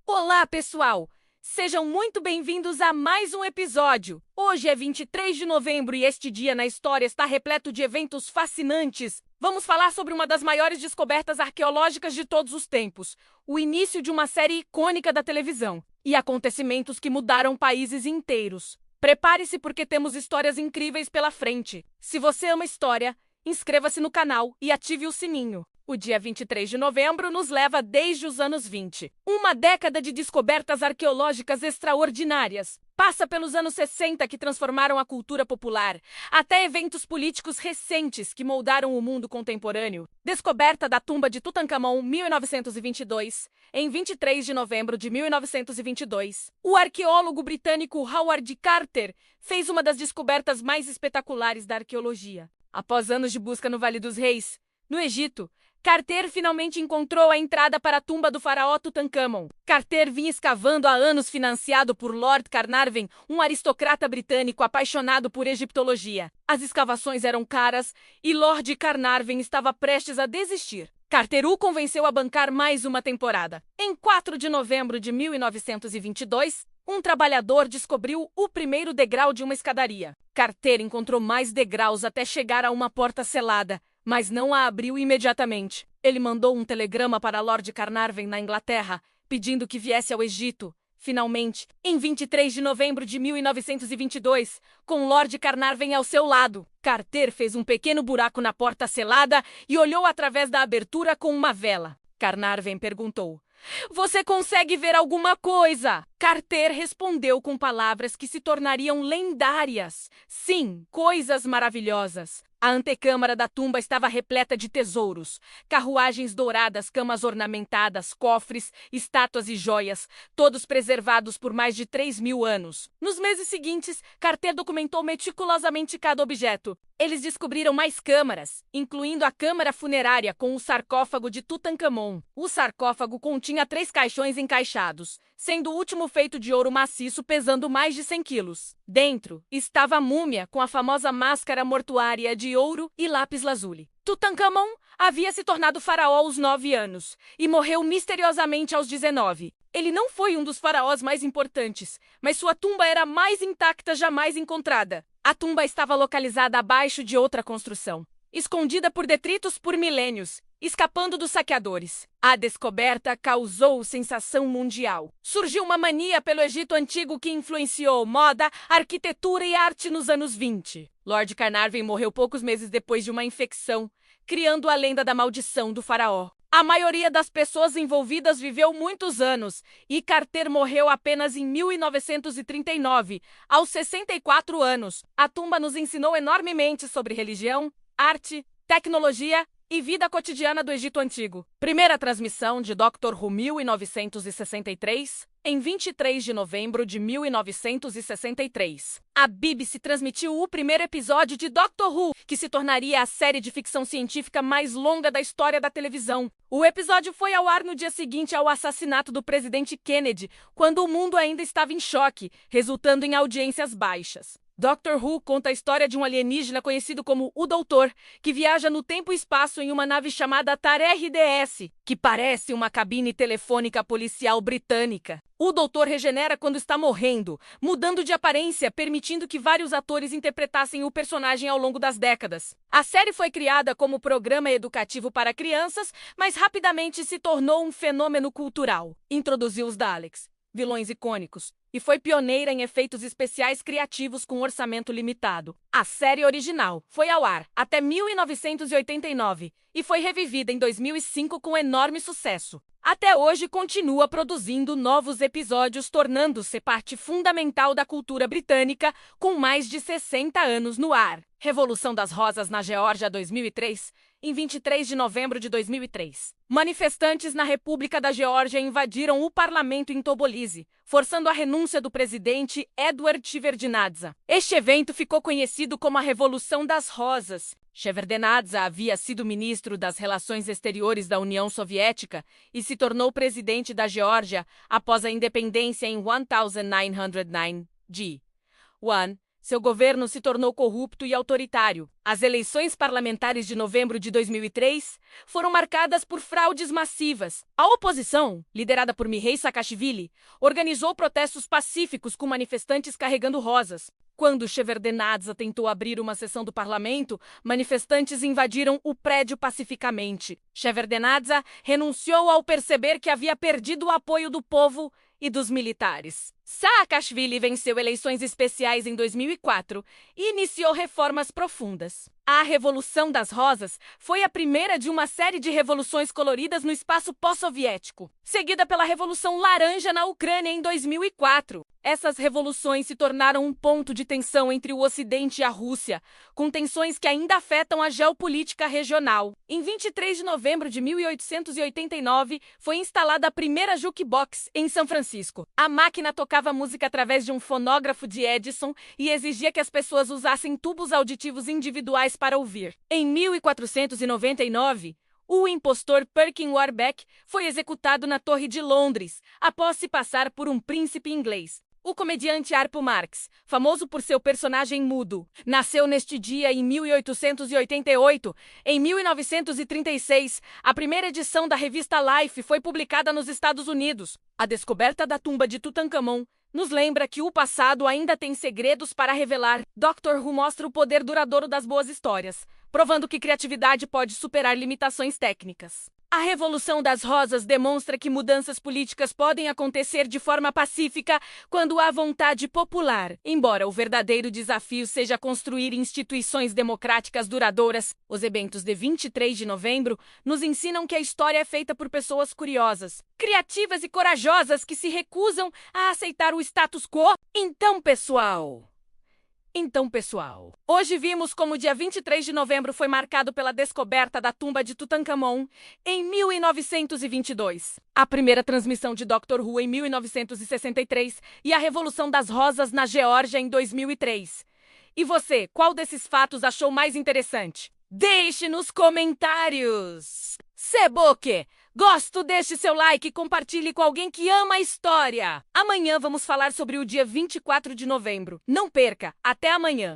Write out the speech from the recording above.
Olá, pessoal! Sejam muito bem-vindos a mais um episódio. Hoje é 23 de novembro e este dia na história está repleto de eventos fascinantes. Vamos falar sobre uma das maiores descobertas arqueológicas de todos os tempos, o início de uma série icônica da televisão e acontecimentos que mudaram países inteiros. Prepare-se porque temos histórias incríveis pela frente. Se você ama história, inscreva-se no canal e ative o sininho. O dia 23 de novembro nos leva desde os anos 20. Uma década de descobertas arqueológicas extraordinárias. Passa pelos anos 60 que transformaram a cultura popular, até eventos políticos recentes que moldaram o mundo contemporâneo. Descoberta da tumba de Tutancâmon, 1922. Em 23 de novembro de 1922, o arqueólogo britânico Howard Carter fez uma das descobertas mais espetaculares da arqueologia. Após anos de busca no Vale dos Reis, no Egito, Carter finalmente encontrou a entrada para a tumba do faraó Tutancâmon. Carter vinha escavando há anos financiado por Lord Carnarvon, um aristocrata britânico apaixonado por egiptologia. As escavações eram caras e Lord Carnarvon estava prestes a desistir. Carter o convenceu a bancar mais uma temporada. Em 4 de novembro de 1922, um trabalhador descobriu o primeiro degrau de uma escadaria. Carter encontrou mais degraus até chegar a uma porta selada, mas não a abriu imediatamente. Ele mandou um telegrama para Lord Carnarvon na Inglaterra, pedindo que viesse ao Egito. Finalmente, em 23 de novembro de 1922, com Lord Carnarvon ao seu lado, Carter fez um pequeno buraco na porta selada e olhou através da abertura com uma vela. Carnarvon perguntou: "Você consegue ver alguma coisa?" Carter respondeu com palavras que se tornariam lendárias. Sim, coisas maravilhosas. A antecâmara da tumba estava repleta de tesouros, carruagens douradas, camas ornamentadas, cofres, estátuas e joias, todos preservados por mais de 3.000 anos. Nos meses seguintes, Carter documentou meticulosamente cada objeto. Eles descobriram mais câmaras, incluindo a câmara funerária com o sarcófago de Tutancâmon. O sarcófago continha 3 caixões encaixados, sendo o último feito de ouro maciço pesando mais de 100 quilos. Dentro estava a múmia com a famosa máscara mortuária de ouro e lápis-lazuli. Tutancâmon havia se tornado faraó aos 9 anos e morreu misteriosamente aos 19. Ele não foi um dos faraós mais importantes, mas sua tumba era a mais intacta jamais encontrada. A tumba estava localizada abaixo de outra construção, escondida por detritos por milênios, escapando dos saqueadores. A descoberta causou sensação mundial. Surgiu uma mania pelo Egito Antigo que influenciou moda, arquitetura e arte nos anos 20. Lord Carnarvon morreu poucos meses depois de uma infecção, criando a lenda da maldição do faraó. A maioria das pessoas envolvidas viveu muitos anos e Carter morreu apenas em 1939, aos 64 anos. A tumba nos ensinou enormemente sobre religião, arte, tecnologia e vida cotidiana do Egito Antigo. Primeira transmissão de Doctor Who 1963, em 23 de novembro de 1963. A BBC transmitiu o primeiro episódio de Doctor Who, que se tornaria a série de ficção científica mais longa da história da televisão. O episódio foi ao ar no dia seguinte ao assassinato do presidente Kennedy, quando o mundo ainda estava em choque, resultando em audiências baixas. Doctor Who conta a história de um alienígena conhecido como o Doutor, que viaja no tempo e espaço em uma nave chamada TAR-RDS, que parece uma cabine telefônica policial britânica. O Doutor regenera quando está morrendo, mudando de aparência, permitindo que vários atores interpretassem o personagem ao longo das décadas. A série foi criada como programa educativo para crianças, mas rapidamente se tornou um fenômeno cultural. Introduziu os Daleks, vilões icônicos, e foi pioneira em efeitos especiais criativos com orçamento limitado. A série original foi ao ar até 1989 e foi revivida em 2005 com enorme sucesso. Até hoje continua produzindo novos episódios, tornando-se parte fundamental da cultura britânica, com mais de 60 anos no ar. Revolução das Rosas na Geórgia 2003, em 23 de novembro de 2003. Manifestantes na República da Geórgia invadiram o parlamento em Tbilisi, forçando a renúncia do presidente Edward Shevardnadze. Este evento ficou conhecido como a Revolução das Rosas. Shevardnadze havia sido ministro das Relações Exteriores da União Soviética e se tornou presidente da Geórgia após a independência em 1909 de 1. Seu governo se tornou corrupto e autoritário. As eleições parlamentares de novembro de 2003 foram marcadas por fraudes massivas. A oposição, liderada por Mikheil Saakashvili, organizou protestos pacíficos com manifestantes carregando rosas. Quando Shevardnadze tentou abrir uma sessão do parlamento, manifestantes invadiram o prédio pacificamente. Shevardnadze renunciou ao perceber que havia perdido o apoio do povo e dos militares. Saakashvili venceu eleições especiais em 2004 e iniciou reformas profundas. A Revolução das Rosas foi a primeira de uma série de revoluções coloridas no espaço pós-soviético, seguida pela Revolução Laranja na Ucrânia em 2004. Essas revoluções se tornaram um ponto de tensão entre o Ocidente e a Rússia, com tensões que ainda afetam a geopolítica regional. Em 23 de novembro de 1889, foi instalada a primeira jukebox em São Francisco. A máquina tocava música através de um fonógrafo de Edison e exigia que as pessoas usassem tubos auditivos individuais para ouvir. Em 1499, o impostor Perkin Warbeck foi executado na Torre de Londres, após se passar por um príncipe inglês. O comediante Harpo Marx, famoso por seu personagem mudo, nasceu neste dia em 1888. Em 1936, a primeira edição da revista Life foi publicada nos Estados Unidos. A descoberta da tumba de Tutankhamon nos lembra que o passado ainda tem segredos para revelar. Doctor Who mostra o poder duradouro das boas histórias, provando que criatividade pode superar limitações técnicas. A Revolução das Rosas demonstra que mudanças políticas podem acontecer de forma pacífica quando há vontade popular. Embora o verdadeiro desafio seja construir instituições democráticas duradouras, os eventos de 23 de novembro nos ensinam que a história é feita por pessoas curiosas, criativas e corajosas que se recusam a aceitar o status quo. Então, pessoal, hoje vimos como o dia 23 de novembro foi marcado pela descoberta da tumba de Tutankhamon em 1922, a primeira transmissão de Doctor Who em 1963 e a Revolução das Rosas na Geórgia em 2003. E você, qual desses fatos achou mais interessante? Deixe nos comentários! Seboke! Gosto, deixe seu like e compartilhe com alguém que ama a história. Amanhã vamos falar sobre o dia 24 de novembro. Não perca, até amanhã.